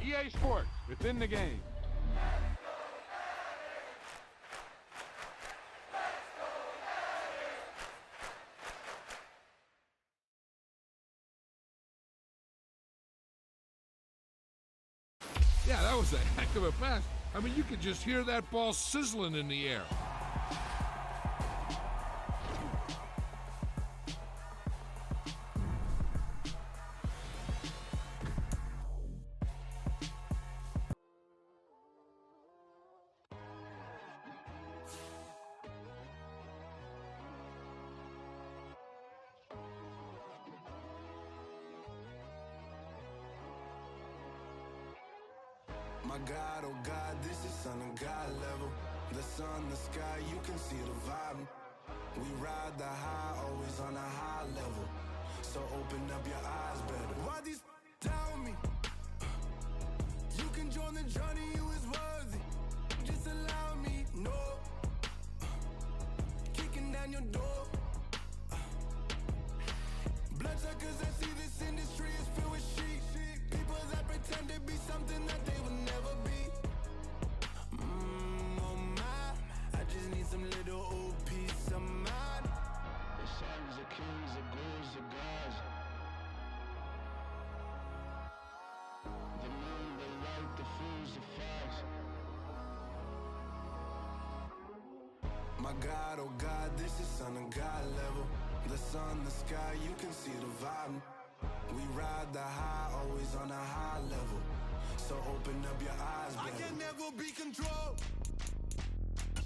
EA Sports, within the game. Yeah, that was a heck of a pass. I mean, you could just hear that ball sizzling in the air. My God, oh God, this is Son of God level. The sun, the sky, you can see the vibe. We ride the high, always on a high level. So open up your eyes better. Why these tell me? You can join the journey, you is worthy. Just allow me, no. Kicking down your door. Bloodsuckers, I see this industry is filled with sheep. People that pretend to be something that they will never be. Oh my, I just need some little old peace of mind. The sons of kings, the ghouls, the gods. The moon, the light, the fools, the facts. My God, oh God, this is Son of God level. The sun, the sky, you can see the vibe. We ride the high, always on a high level. So open up your eyes, baby. I can never be controlled.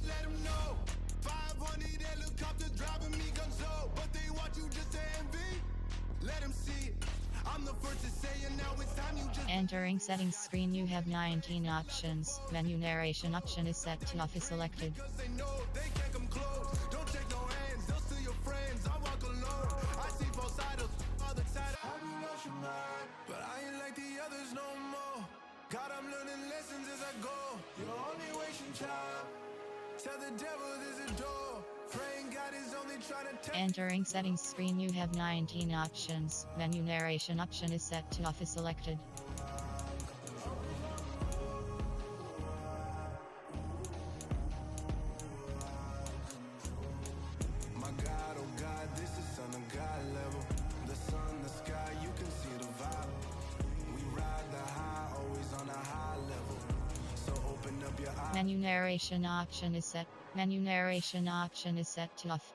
Let them know. 500 helicopters driving me gonzo. But they want you just to envy. Let them see it. I'm the first to say it, now it's time you just... Entering settings screen, you have 19 options. Menu narration option is set to off is selected. Because they know they can't come close. Don't take no hands, they'll steal your friends. I walk alone. I see both sides all the time. I be lost your mind, but I ain't like the others no more. God, I'm learning lessons as I go. You're only wasting time. Tell the devil there's a door. Praying God is only trying to take... Entering settings screen, you have 19 options. Menu narration option is set to off is selected. My God, oh God, this is Son of God level. The sun, the sky, you can see the vibe. We ride the high, always on a high level. So open up your eyes. Menu narration option is set. Menu narration option is set to off.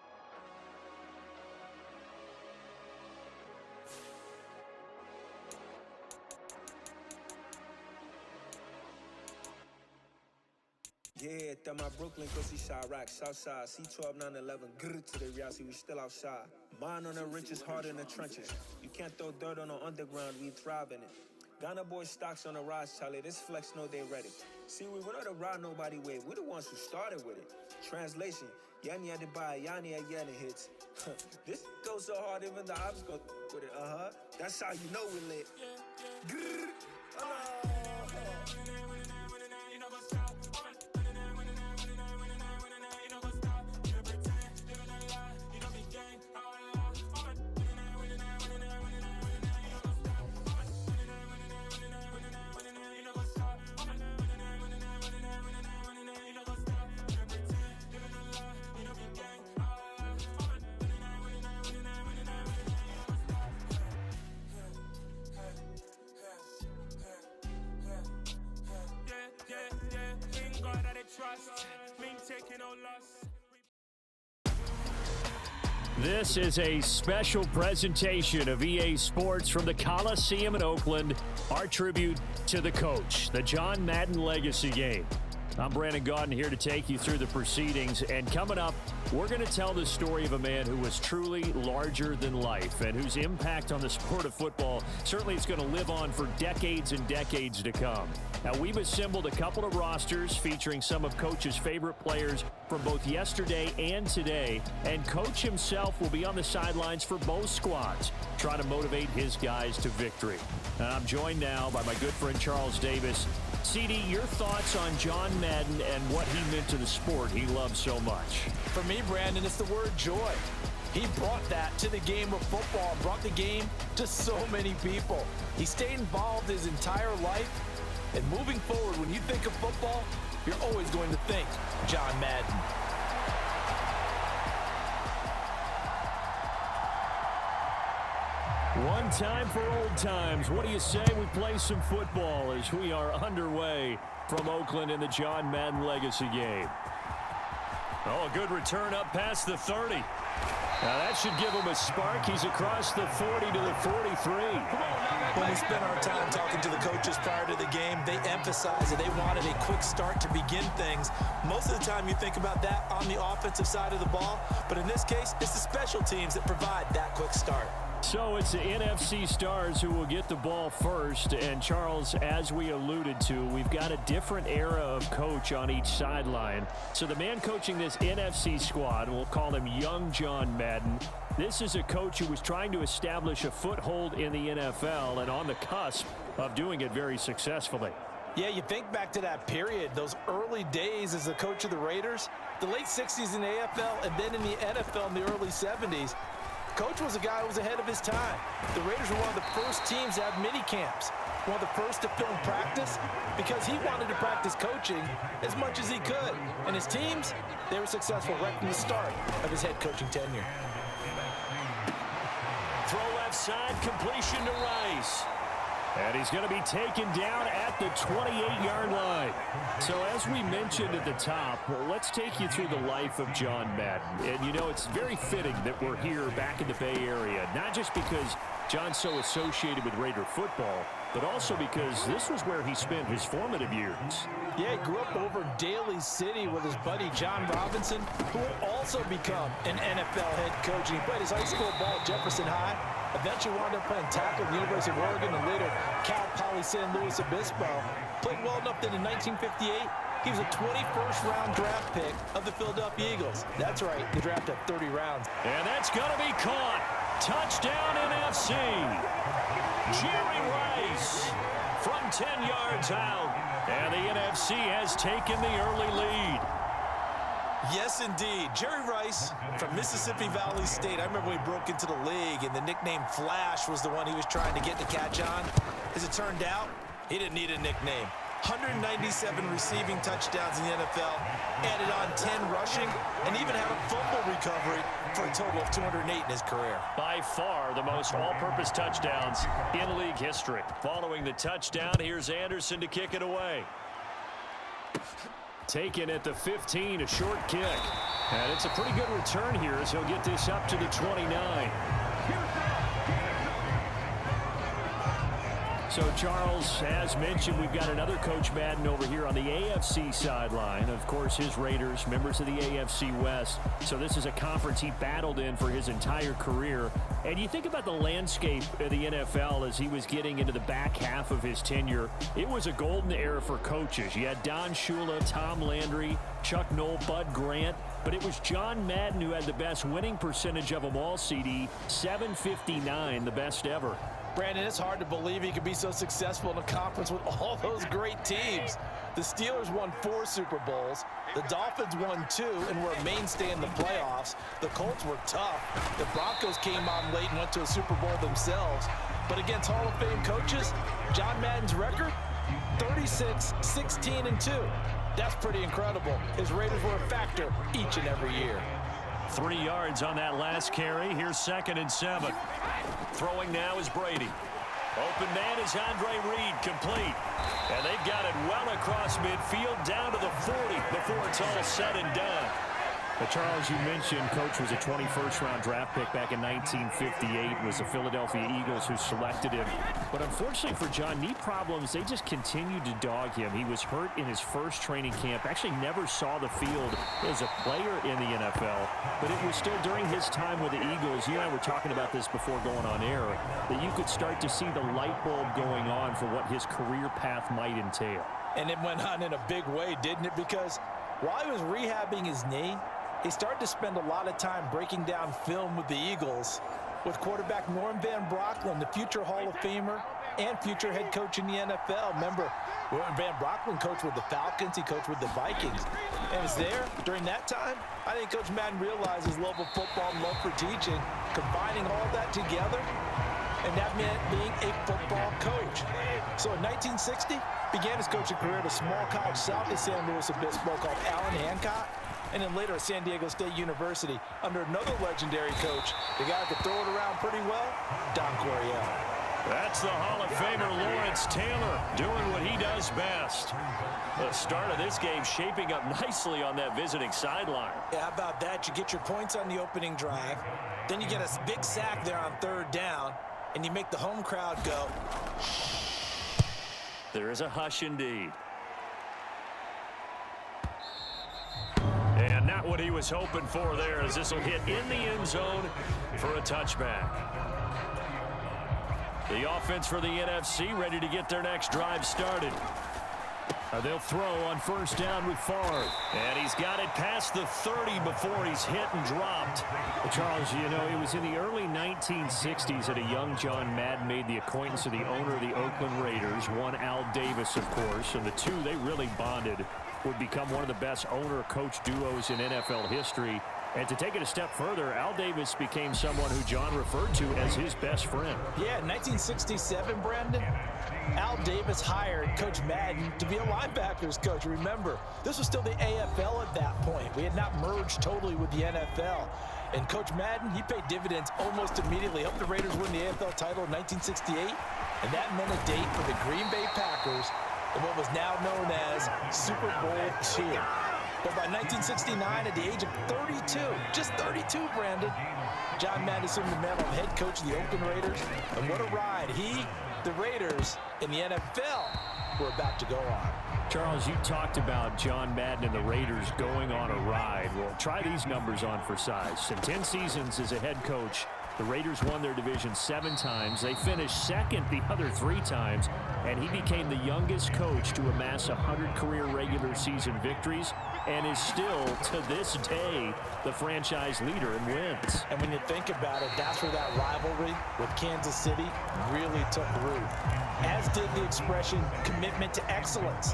Yeah, that my Brooklyn, cause he shot rock, Southside, C12, 911, grrr to the reality, we still outside. Mine on the riches, hard in the trenches. You can't throw dirt on the underground, we thrive in it. Ghana boys stocks on the rise, Charlie, this flex know they ready. See, we were not a ride nobody wave, we the ones who started with it. Translation, Yanni had to buy, Yanni again hits. This goes so hard, even the ops go with it, That's how you know we lit. Grrr, This is a special presentation of EA Sports from the Coliseum in Oakland, our tribute to the coach, the John Madden Legacy Game. I'm Brandon Gaudin here to take you through the proceedings, and coming up, we're going to tell the story of a man who was truly larger than life and whose impact on the sport of football certainly is going to live on for decades and decades to come. Now, we've assembled a couple of rosters featuring some of Coach's favorite players from both yesterday and today, and Coach himself will be on the sidelines for both squads, trying to motivate his guys to victory. And I'm joined now by my good friend Charles Davis. CD, your thoughts on John Madden and what he meant to the sport he loves so much? For me, Brandon, it's the word joy. He brought that to the game of football, brought the game to so many people. He stayed involved his entire life, And moving forward, when you think of football, you're always going to think John Madden. One time for old times. What do you say we play some football as we are underway from Oakland in the John Madden Legacy game? Oh, a good return up past the 30. Now that should give him a spark. He's across the 40 to the 43. When we spent our time talking to the coaches prior to the game, they emphasized that they wanted a quick start to begin things. Most of the time you think about that on the offensive side of the ball, but in this case, it's the special teams that provide that quick start. So it's the NFC stars who will get the ball first. And Charles, as we alluded to, we've got a different era of coach on each sideline. So the man coaching this NFC squad, we'll call him Young John Madden. This is a coach who was trying to establish a foothold in the NFL and on the cusp of doing it very successfully. Yeah, you think back to that period, those early days as the coach of the Raiders, the late 60s in the AFL and then in the NFL in the early 70s. Coach was a guy who was ahead of his time. The Raiders were one of the first teams to have mini camps, one of the first to film practice, because he wanted to practice coaching as much as he could. And his teams, they were successful right from the start of his head coaching tenure. Throw left side, completion to Rice. And he's going to be taken down at the 28-yard line. So as we mentioned at the top, let's take you through the life of John Madden. And, you know, it's very fitting that we're here back in the Bay Area, not just because John's so associated with Raider football, but also because this was where he spent his formative years. Yeah, he grew up over in Daly City with his buddy John Robinson, who would also become an NFL head coach. And he played his high school ball at Jefferson High, eventually wound up playing tackle at the University of Oregon and later Cal Poly San Luis Obispo. Played well enough that in 1958, he was a 21st round draft pick of the Philadelphia Eagles. That's right, they drafted 30 rounds. And that's going to be caught. Touchdown NFC. Jerry Rice from 10 yards out. And the NFC has taken the early lead. Yes, indeed. Jerry Rice from Mississippi Valley State. I remember when he broke into the league, and the nickname Flash was the one he was trying to get to catch on. As it turned out, he didn't need a nickname. 197 receiving touchdowns in the NFL, added on 10 rushing, and even had a fumble recovery for a total of 208 in his career. By far the most all-purpose touchdowns in league history. Following the touchdown, here's Anderson to kick it away. Taken at the 15, a short kick. And it's a pretty good return here as he'll get this up to the 29. So, Charles, as mentioned, we've got another Coach Madden over here on the AFC sideline. Of course, his Raiders, members of the AFC West. So this is a conference he battled in for his entire career. And you think about the landscape of the NFL as he was getting into the back half of his tenure. It was a golden era for coaches. You had Don Shula, Tom Landry, Chuck Noll, Bud Grant. But it was John Madden who had the best winning percentage of them all, CD. 759, the best ever. Brandon, it's hard to believe he could be so successful in a conference with all those great teams. The Steelers won 4 Super Bowls. The Dolphins won 2 and were a mainstay in the playoffs. The Colts were tough. The Broncos came on late and went to a Super Bowl themselves. But against Hall of Fame coaches, John Madden's record, 36, 16, and 2. That's pretty incredible. His Raiders were a factor each and every year. 3 yards on that last carry. Here's 2nd and 7. Throwing now is Brady. Open man is Andre Reed, complete. And they've got it well across midfield down to the 40 before it's all said and done. But Charles, you mentioned Coach was a 21st-round draft pick back in 1958. It was the Philadelphia Eagles who selected him. But unfortunately for John, knee problems, they just continued to dog him. He was hurt in his first training camp, actually never saw the field as a player in the NFL. But it was still during his time with the Eagles, you and I were talking about this before going on air, that you could start to see the light bulb going on for what his career path might entail. And it went on in a big way, didn't it? Because while he was rehabbing his knee, he started to spend a lot of time breaking down film with the Eagles, with quarterback Norm Van Brocklin, the future Hall of Famer, and future head coach in the NFL. Remember, Van Brockman coached with the Falcons. He coached with the Vikings. And it's there during that time. I think Coach Madden realized his love of football and love for teaching, combining all that together, and that meant being a football coach. So in 1960, began his coaching career at a small college south of San Luis Obispo called Allen Hancock, and then later at San Diego State University under another legendary coach, the guy who could throw it around pretty well, Don Coryell. That's the Hall of Famer Lawrence Taylor doing what he does best. The start of this game shaping up nicely on that visiting sideline. Yeah, how about that? You get your points on the opening drive, then you get a big sack there on third down, and you make the home crowd go. There is a hush indeed. And not what he was hoping for there, as this will hit in the end zone for a touchback. The offense for the NFC ready to get their next drive started. They'll throw on first down with Favre. And he's got it past the 30 before he's hit and dropped. Well, Charles, you know, it was in the early 1960s that a young John Madden made the acquaintance of the owner of the Oakland Raiders, one Al Davis, of course. And the two, they really bonded, would become one of the best owner-coach duos in NFL history. And to take it a step further, Al Davis became someone who John referred to as his best friend. Yeah, 1967, Brandon, Al Davis hired Coach Madden to be a linebackers coach. Remember, this was still the AFL at that point. We had not merged totally with the NFL. And Coach Madden, he paid dividends almost immediately. Helped the Raiders win the AFL title in 1968. And that meant a date for the Green Bay Packers in what was now known as Super Bowl II. But by 1969, at the age of 32, just 32, Brandon, John Madden assumed the mantle of head coach of the Oakland Raiders. And what a ride he, the Raiders, and the NFL were about to go on. Charles, you talked about John Madden and the Raiders going on a ride. Well, try these numbers on for size. In 10 seasons as a head coach, the Raiders won their division 7 times. They finished second the other 3 times, and he became the youngest coach to amass 100 career regular season victories and is still, to this day, the franchise leader in wins. And when you think about it, that's where that rivalry with Kansas City really took root, as did the expression commitment to excellence.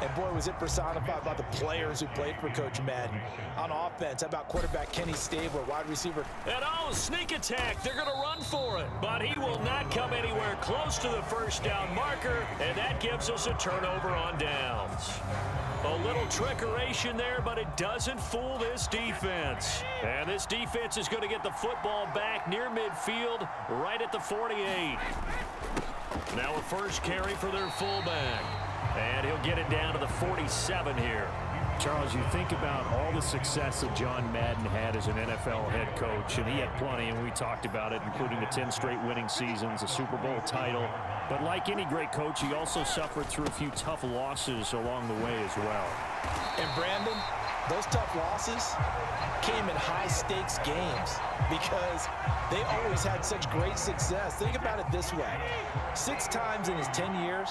And boy, was it personified by the players who played for Coach Madden. On offense, how about quarterback Kenny Stabler, wide receiver. And sneak attack. They're going to run for it. But he will not come anywhere close to the first down marker. And that gives us a turnover on downs. A little trickeration there, but it doesn't fool this defense. And this defense is going to get the football back near midfield, right at the 48. Now a first carry for their fullback. And he'll get it down to the 47 here. Charles, you think about all the success that John Madden had as an NFL head coach, and he had plenty, and we talked about it, including the 10 straight winning seasons, a Super Bowl title. But like any great coach, he also suffered through a few tough losses along the way as well. And Brandon, those tough losses came in high-stakes games because they always had such great success. Think about it this way. 6 times in his 10 years,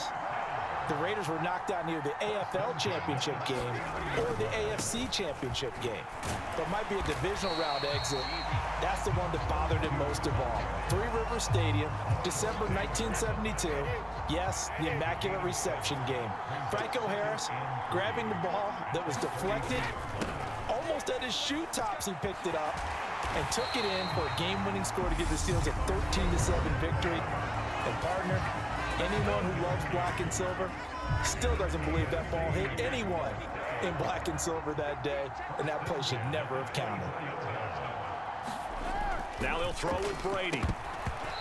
the Raiders were knocked out near the AFL championship game or the AFC championship game. But might be a divisional round exit. That's the one that bothered him most of all. Three River Stadium, December 1972. Yes, the Immaculate Reception game. Franco Harris grabbing the ball that was deflected. Almost at his shoe tops, he picked it up and took it in for a game-winning score to give the Steelers a 13-7 victory. And partner, anyone who loves black and silver still doesn't believe that ball hit anyone in black and silver that day, and that play should never have counted. Now they'll throw with Brady.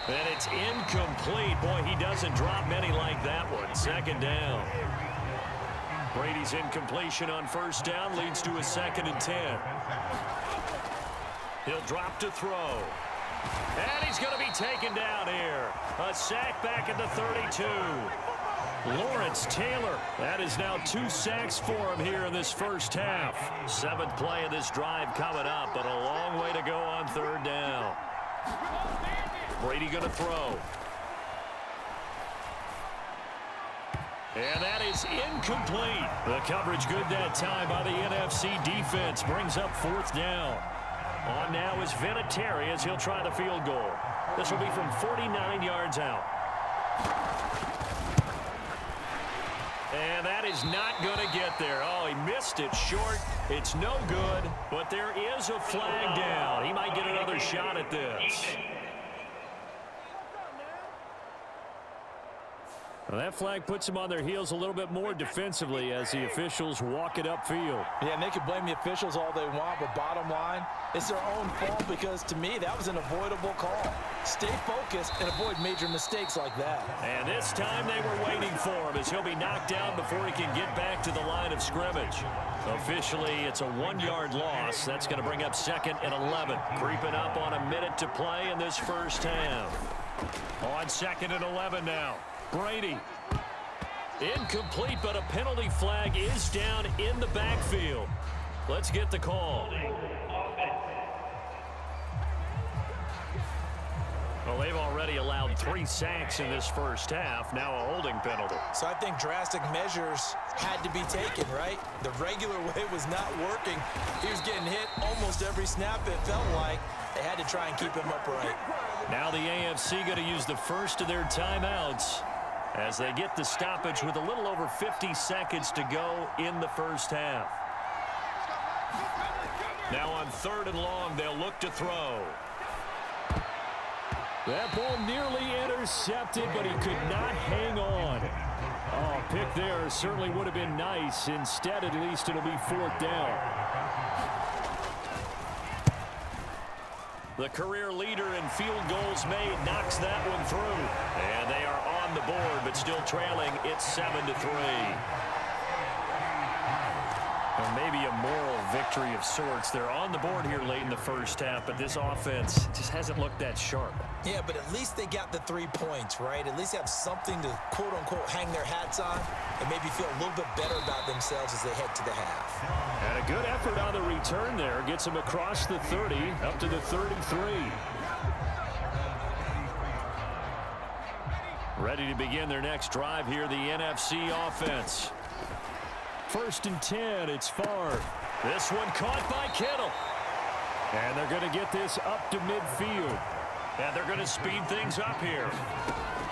And it's incomplete. Boy, he doesn't drop many like that one. Second down. Brady's incompletion on first down leads to a 2nd and 10. He'll drop to throw. And he's going to be taken down here. A sack back at the 32. Lawrence Taylor. That is now 2 sacks for him here in this first half. 7th play of this drive coming up, but a long way to go on 3rd down. Brady going to throw. And that is incomplete. The coverage good that time by the NFC defense brings up 4th down. On now is Vinatieri as he'll try the field goal. This will be from 49 yards out. And that is not going to get there. Oh, he missed it short. It's no good, but there is a flag down. He might get another shot at this. Well, that flag puts them on their heels a little bit more defensively as the officials walk it upfield. Yeah, and they can blame the officials all they want, but bottom line, it's their own fault because, to me, that was an avoidable call. Stay focused and avoid major mistakes like that. And this time they were waiting for him as he'll be knocked down before he can get back to the line of scrimmage. Officially, it's a 1-yard loss. That's going to bring up 2nd and 11. Creeping up on a minute to play in this first half. On 2nd and 11 now. Brady. Incomplete, but a penalty flag is down in the backfield. Let's get the call. Well, they've already allowed 3 sacks in this first half. Now a holding penalty. So I think drastic measures had to be taken, right? The regular way was not working. He was getting hit almost every snap, it felt like. They had to try and keep him upright. Now the AFC going to use the first of their timeouts as they get the stoppage with a little over 50 seconds to go in the first half. Now on 3rd and long, they'll look to throw. That ball nearly intercepted, but he could not hang on. Oh, pick there certainly would have been nice. Instead, at least, it'll be 4th down. The career leader in field goals made knocks that one through. And they are on the board, but still trailing. It's 7-3. Or maybe a moral victory of sorts. They're on the board here late in the first half, but this offense just hasn't looked that sharp. Yeah, but at least they got the 3 points, right? At least they have something to, quote-unquote, hang their hats on and maybe feel a little bit better about themselves as they head to the half. And a good effort on the return there. Gets them across the 30, up to the 33. Ready to begin their next drive here, the NFC offense. 1st and 10, it's Favre. This one caught by Kittle. And they're going to get this up to midfield. And they're going to speed things up here.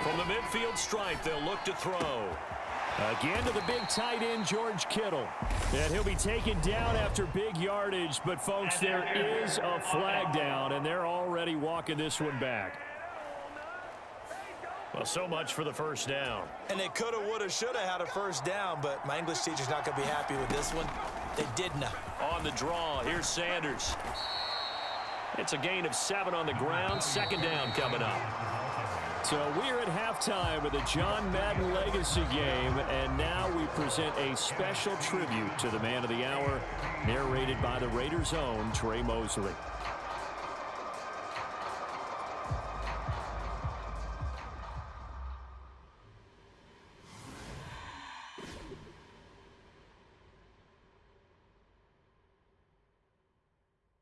From the midfield stripe, they'll look to throw. Again to the big tight end, George Kittle. And he'll be taken down after big yardage. But, folks, there is a flag down, and they're already walking this one back. Well, so much for the first down. And they coulda, woulda, shoulda had a first down, but my English teacher's not going to be happy with this one. They did not. On the draw, here's Sanders. It's a gain of 7 on the ground. 2nd down coming up. So we're at halftime with the John Madden Legacy game, and now we present a special tribute to the man of the hour, narrated by the Raiders' own Trey Mosley.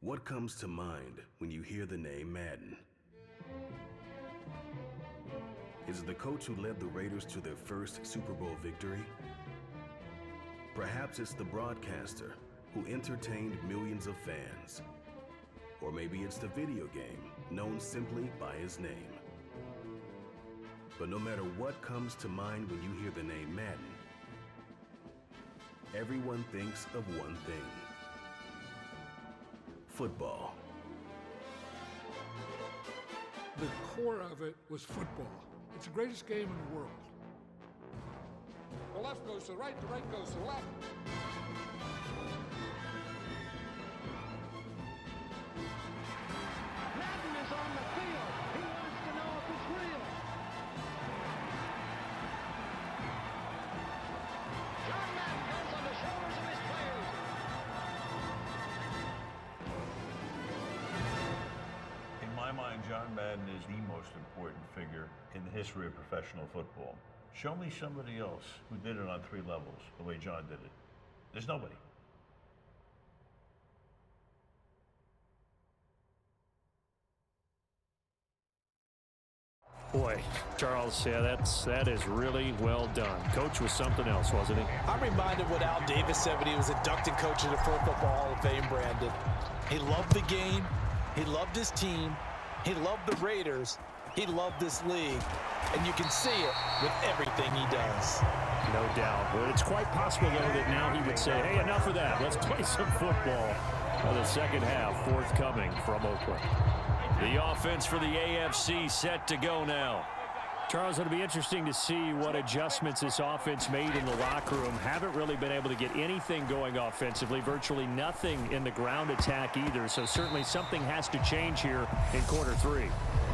What comes to mind when you hear the name Madden? Is it the coach who led the Raiders to their first Super Bowl victory? Perhaps it's the broadcaster who entertained millions of fans. Or maybe it's the video game known simply by his name. But no matter what comes to mind when you hear the name Madden, everyone thinks of one thing: football. The core of it was football. It's the greatest game in the world. The left goes to the right goes to the left. Madden is on the field. He wants to know if it's real. John Madden goes on the shoulders of his players. In my mind, John Madden is the most important figure in the history of professional football. Show me somebody else who did it on 3 levels the way John did it. There's nobody. Boy, Charles, yeah, that is really well done. Coach was something else, wasn't he? I'm reminded what Al Davis said when he was inducted coach of the Pro Football Hall of Fame, Brandon. He loved the game. He loved his team. He loved the Raiders. he loved this league, and you can see it with everything he does. No doubt. But it's quite possible, though, that now he would say, hey, enough of that. Let's play some football. The second half forthcoming from Oakland. The offense for the AFC set to go now. Charles, it'll be interesting to see what adjustments this offense made in the locker room. Haven't really been able to get anything going offensively, virtually nothing in the ground attack either. So certainly something has to change here in quarter three.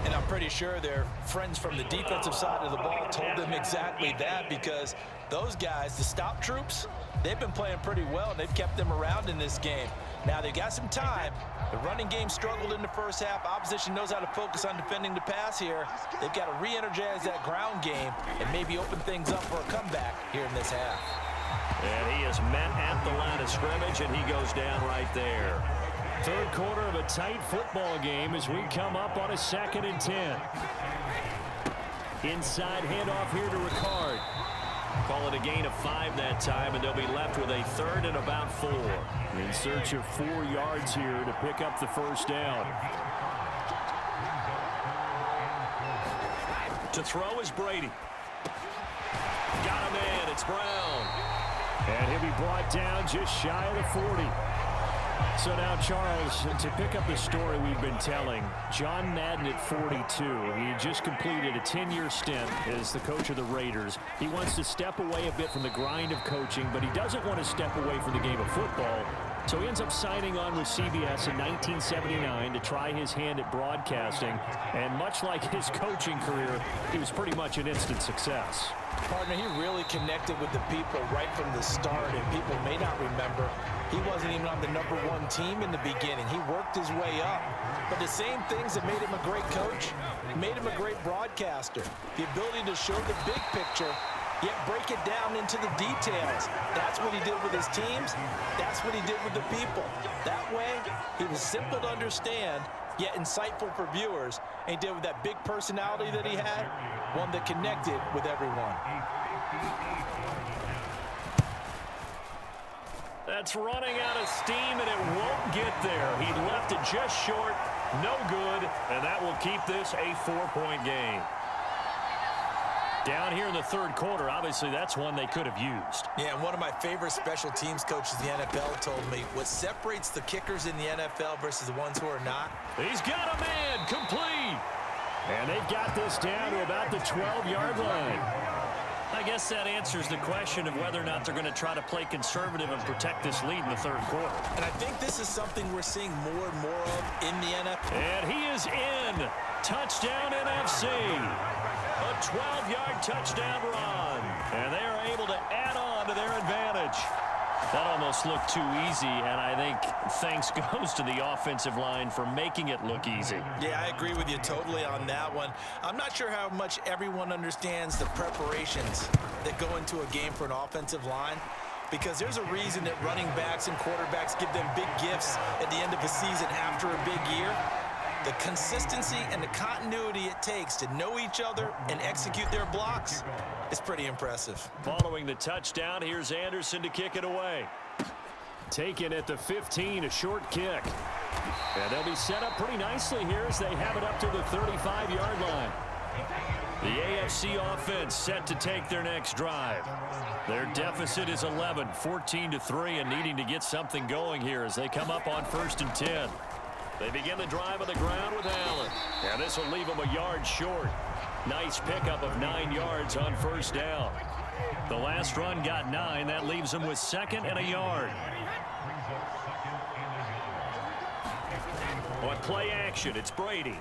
And I'm pretty sure their friends from the defensive side of the ball told them exactly that, because those guys, the stop troops, they've been playing pretty well, and they've kept them around in this game. Now, they've got some time. The running game struggled in the first half. Opposition knows how to focus on defending the pass here. They've got to re-energize that ground game and maybe open things up for a comeback here in this half. And he is met at the line of scrimmage, and he goes down right there. Third quarter of a tight football game as we come up on a 2nd and 10. Inside handoff here to Ricard. Call it a gain of 5 that time, and they'll be left with a 3rd and about 4. In search of 4 yards here to pick up the first down. To throw is Brady. Got a man. It's Brown. And he'll be brought down just shy of the 40. So now, Charles, to pick up the story we've been telling, John Madden at 42, he just completed a 10-year stint as the coach of the Raiders. He wants to step away a bit from the grind of coaching, but he doesn't want to step away from the game of football. So he ends up signing on with CBS in 1979 to try his hand at broadcasting. And much like his coaching career, he was pretty much an instant success. Partner, he really connected with the people right from the start, and people may not remember he wasn't even on the #1 team in the beginning. He worked his way up. But the same things that made him a great coach made him a great broadcaster. The ability to show the big picture, yet break it down into the details. That's what he did with his teams. That's what he did with the people. That way, he was simple to understand, yet insightful for viewers. And he did with that big personality that he had, one that connected with everyone. That's running out of steam, and it won't get there. He left it just short, no good, and that will keep this a 4-point game. Down here in the third quarter, obviously that's one they could have used. Yeah, and one of my favorite special teams coaches in the NFL told me what separates the kickers in the NFL versus the ones who are not. He's got a man, complete. And they've got this down to about the 12-yard line. I guess that answers the question of whether or not they're going to try to play conservative and protect this lead in the third quarter. And I think this is something we're seeing more and more of in the NFL. And he is in. Touchdown NFC. A 12-yard touchdown run. And they are able to add on to their advantage. That almost looked too easy, and I think thanks goes to the offensive line for making it look easy. Yeah, I agree with you totally on that one. I'm not sure how much everyone understands the preparations that go into a game for an offensive line, because there's a reason that running backs and quarterbacks give them big gifts at the end of a season after a big year. The consistency and the continuity it takes to know each other and execute their blocks is pretty impressive. Following the touchdown, here's Anderson to kick it away. Taken at the 15, a short kick. And they'll be set up pretty nicely here as they have it up to the 35-yard line. The AFC offense set to take their next drive. Their deficit is 11, 14-3, and needing to get something going here as they come up on 1st and 10. They begin the drive on the ground with Allen. And this will leave them a yard short. Nice pickup of 9 yards on first down. The last run got 9. That leaves them with 2nd and a yard. On play action, it's Brady.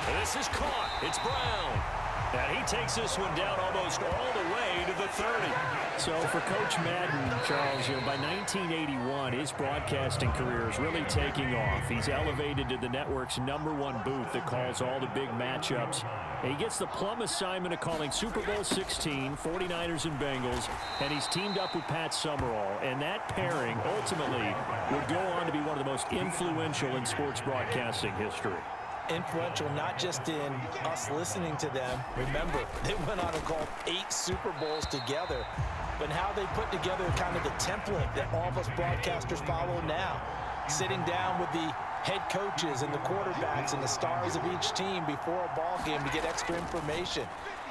And this is caught. It's Brown. And he takes this one down almost all the way to the 30. So for Coach Madden, Charles, by 1981, his broadcasting career is really taking off. He's elevated to the network's #1 booth that calls all the big matchups. And he gets the plum assignment of calling Super Bowl 16, 49ers and Bengals, and he's teamed up with Pat Summerall. And that pairing ultimately would go on to be one of the most influential in sports broadcasting history. Influential not just in us listening to them. Remember, they went on and called 8 Super Bowls together, but how they put together kind of the template that all of us broadcasters follow now. Sitting down with the head coaches and the quarterbacks and the stars of each team before a ball game to get extra information.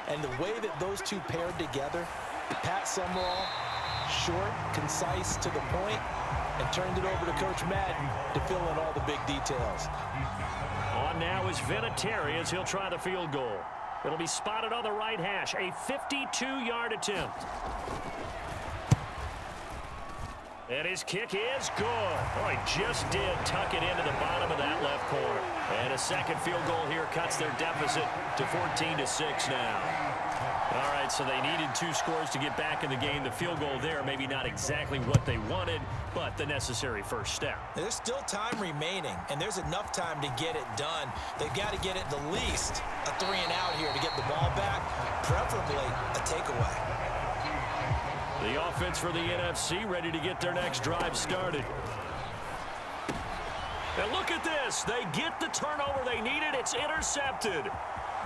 And the way that those two paired together, Pat Summerall, short, concise, to the point, and turned it over to Coach Madden to fill in all the big details. On now is Vinatieri as he'll try the field goal. It'll be spotted on the right hash, a 52-yard attempt. And his kick is good. Oh, he just did tuck it into the bottom of that left corner. And a second field goal here cuts their deficit to 14-6 now. All right, so they needed 2 scores to get back in the game. The field goal there, maybe not exactly what they wanted, but the necessary first step. There's still time remaining, and there's enough time to get it done. They've got to get it the least a 3-and-out here to get the ball back, preferably a takeaway. The offense for the NFC ready to get their next drive started. And look at this. They get the turnover they needed. It's intercepted.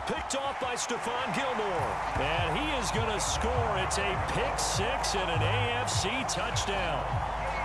Picked off by Stephon Gilmore. And he is going to score. It's a pick 6 and an AFC touchdown.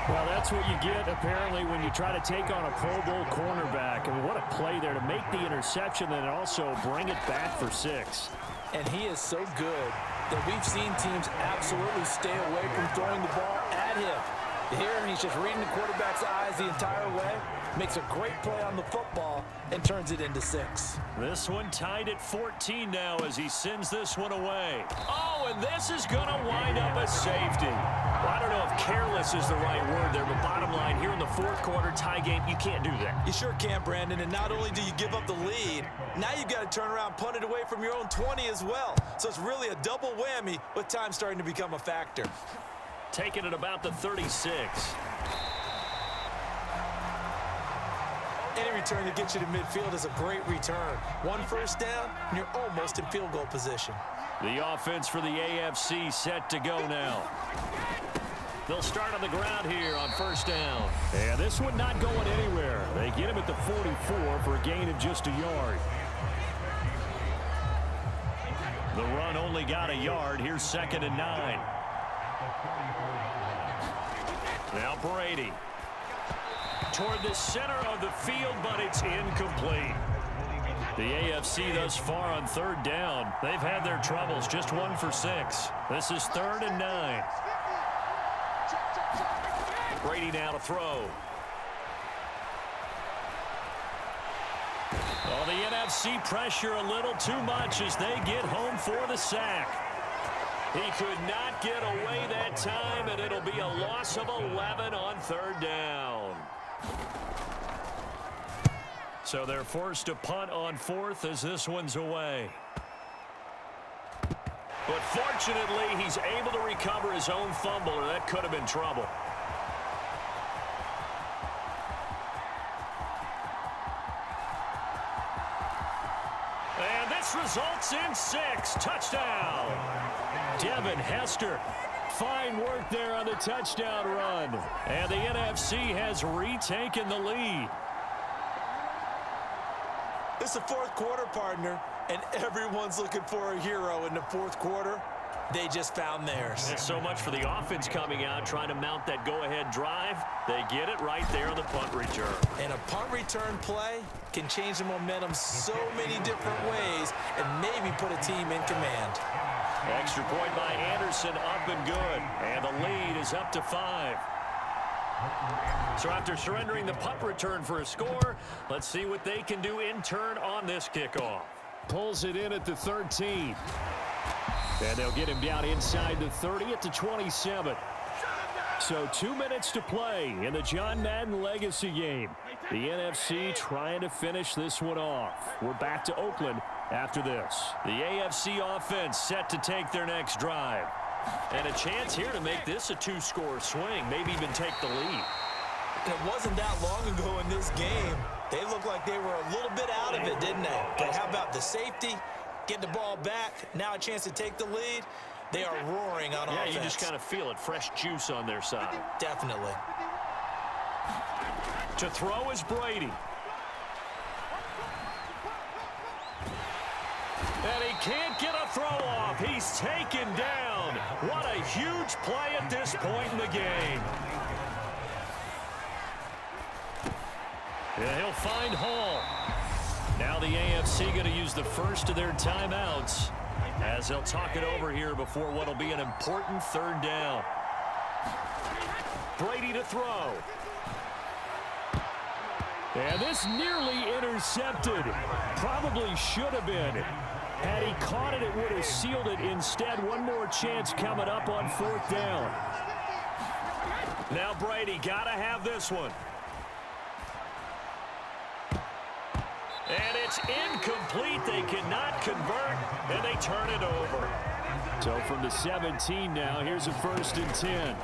Well, that's what you get, apparently, when you try to take on a Pro Bowl cornerback. I mean, what a play there to make the interception and also bring it back for 6. And he is so good that we've seen teams absolutely stay away from throwing the ball at him. Here, he's just reading the quarterback's eyes the entire way, makes a great play on the football, and turns it into 6. This one tied at 14 now as he sends this one away. Oh, and this is going to wind up a safety. Well, I don't know if careless is the right word there, but bottom line, here in the fourth quarter tie game, you can't do that. You sure can, Brandon, and not only do you give up the lead, now you've got to turn around and punt it away from your own 20 as well. So it's really a double whammy with time starting to become a factor. Taking it about the 36. Any return that gets you to midfield is a great return. 1 first down, and you're almost in field goal position. The offense for the AFC set to go now. They'll start on the ground here on first down. And this one not going anywhere. They get him at the 44 for a gain of just a yard. The run only got a yard. Here's 2nd and 9. Now Brady. Toward the center of the field, but it's incomplete. The AFC thus far on 3rd down. They've had their troubles, just 1 for 6. This is 3rd and 9. Brady now to throw. Oh, the NFC pressure a little too much as they get home for the sack. He could not get away that time, and it'll be a loss of 11 on 3rd down. So they're forced to punt on 4th as this one's away. But fortunately, he's able to recover his own fumble, or that could have been trouble. And this results in 6. Touchdown. Devin Hester. Fine work there on the touchdown run. And the NFC has retaken the lead. It's the fourth quarter, partner, and everyone's looking for a hero in the fourth quarter. They just found theirs. There's so much for the offense coming out, trying to mount that go-ahead drive. They get it right there on the punt return. And a punt return play can change the momentum so many different ways and maybe put a team in command. Extra point by Anderson, up and good. And the lead is up to 5. So after surrendering the punt return for a score, let's see what they can do in turn on this kickoff. Pulls it in at the 13. And they'll get him down inside the 30 at the 27. So 2 minutes to play in the John Madden Legacy game. The NFC trying to finish this one off. We're back to Oakland after this. The AFC offense set to take their next drive. And a chance here to make this a 2-score swing, maybe even take the lead. And it wasn't that long ago in this game. They looked like they were a little bit out of it, didn't they? But how about the safety? Get the ball back. Now a chance to take the lead. They are roaring on offense. Yeah, you just kind of feel it. Fresh juice on their side. Definitely. To throw is Brady. And he can't get a throw off. He's taken down. What a huge play at this point in the game. And he'll find Hall. Now the AFC going to use the first of their timeouts as they'll talk it over here before what will be an important third down. Brady to throw. And this nearly intercepted. Probably should have been. Had he caught it, it would have sealed it. Instead, one more chance coming up on fourth down. Now Brady got to have this one. And it's incomplete. They cannot convert, and they turn it over. So from the 17 now, here's a 1st and 10.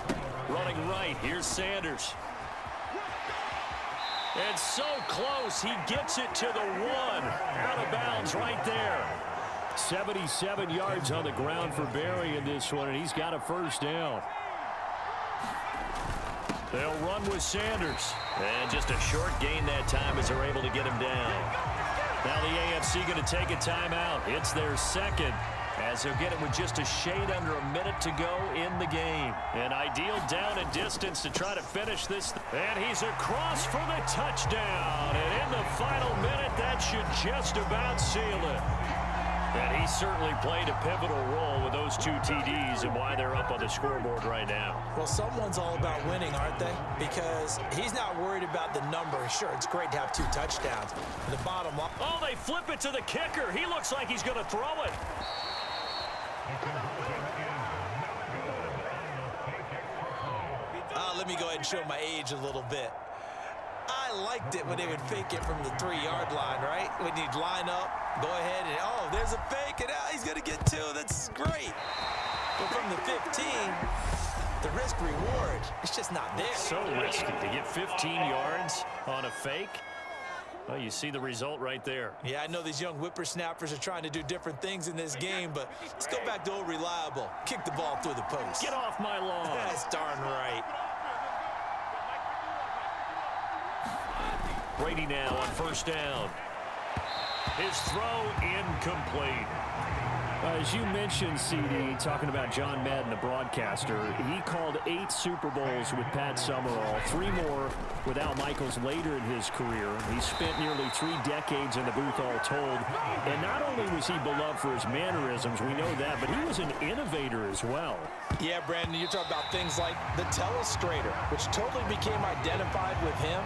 Running right, here's Sanders. And so close, he gets it to the 1. Out of bounds right there. 77 yards on the ground for Barry in this one, and he's got a 1st down. They'll run with Sanders. And just a short gain that time as they're able to get him down. Now the AFC going to take a timeout. It's their second as they'll get it with just a shade under a minute to go in the game. An ideal down and distance to try to finish this. And he's across for the touchdown. And in the final minute, that should just about seal it. And he certainly played a pivotal role with those 2 TDs and why they're up on the scoreboard right now. Well, someone's all about winning, aren't they? Because he's not worried about the number. Sure, it's great to have 2 touchdowns. The bottom line. Oh, they flip it to the kicker. He looks like he's going to throw it. Let me go ahead and show my age a little bit. I liked it when they would fake it from the 3-yard line, right? When you'd line up, go ahead and, oh, there's a fake, and he's going to get 2. That's great. But from the 15, the risk-reward, it's just not there. So risky to get 15 yards on a fake. Well, you see the result right there. Yeah, I know these young whippersnappers are trying to do different things in this game, but let's go back to old reliable. Kick the ball through the post. Get off my lawn. That's darn right. Brady now on 1st down. His throw incomplete. As you mentioned, CD, talking about John Madden, the broadcaster, he called 8 Super Bowls with Pat Summerall, 3 more with Al Michaels later in his career. He spent nearly 3 decades in the booth all told. And not only was he beloved for his mannerisms, we know that, but he was an innovator as well. Yeah, Brandon, you're talking about things like the telestrator, which totally became identified with him.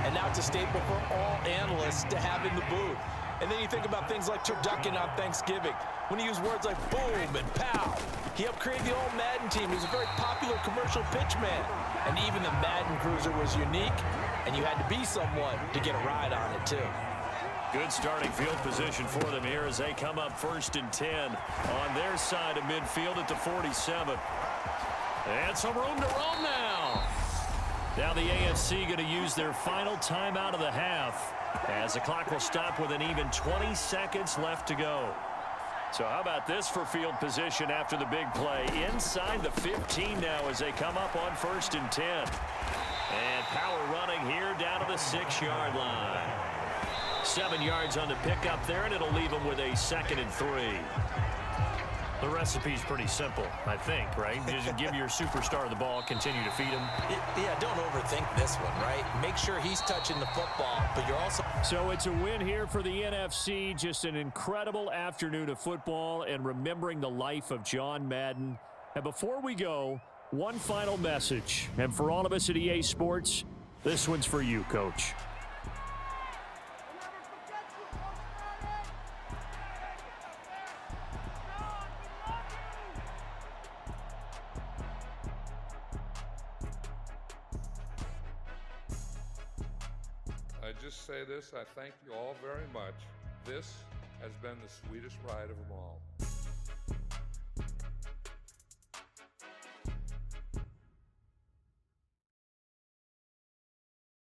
And now it's a staple for all analysts to have in the booth. And then you think about things like turducken on Thanksgiving. When he used words like boom and pow, he helped create the old Madden team. He was a very popular commercial pitch man. And even the Madden Cruiser was unique, and you had to be someone to get a ride on it, too. Good starting field position for them here as they come up 1st and 10 on their side of midfield at the 47. And some room to roam now. Now the AFC going to use their final timeout of the half as the clock will stop with an even 20 seconds left to go. So how about this for field position after the big play? Inside the 15 now as they come up on 1st and 10. And power running here down to the 6-yard line. 7 yards on the pickup there, and it'll leave them with a 2nd and 3. The recipe's pretty simple, I think, right? Just give your superstar the ball, continue to feed him. Yeah, don't overthink this one, right? Make sure he's touching the football, but you're also... So it's a win here for the NFC. Just an incredible afternoon of football and remembering the life of John Madden. And before we go, one final message. And for all of us at EA Sports, this one's for you, Coach. I just say this, I thank you all very much. This has been the sweetest ride of them all.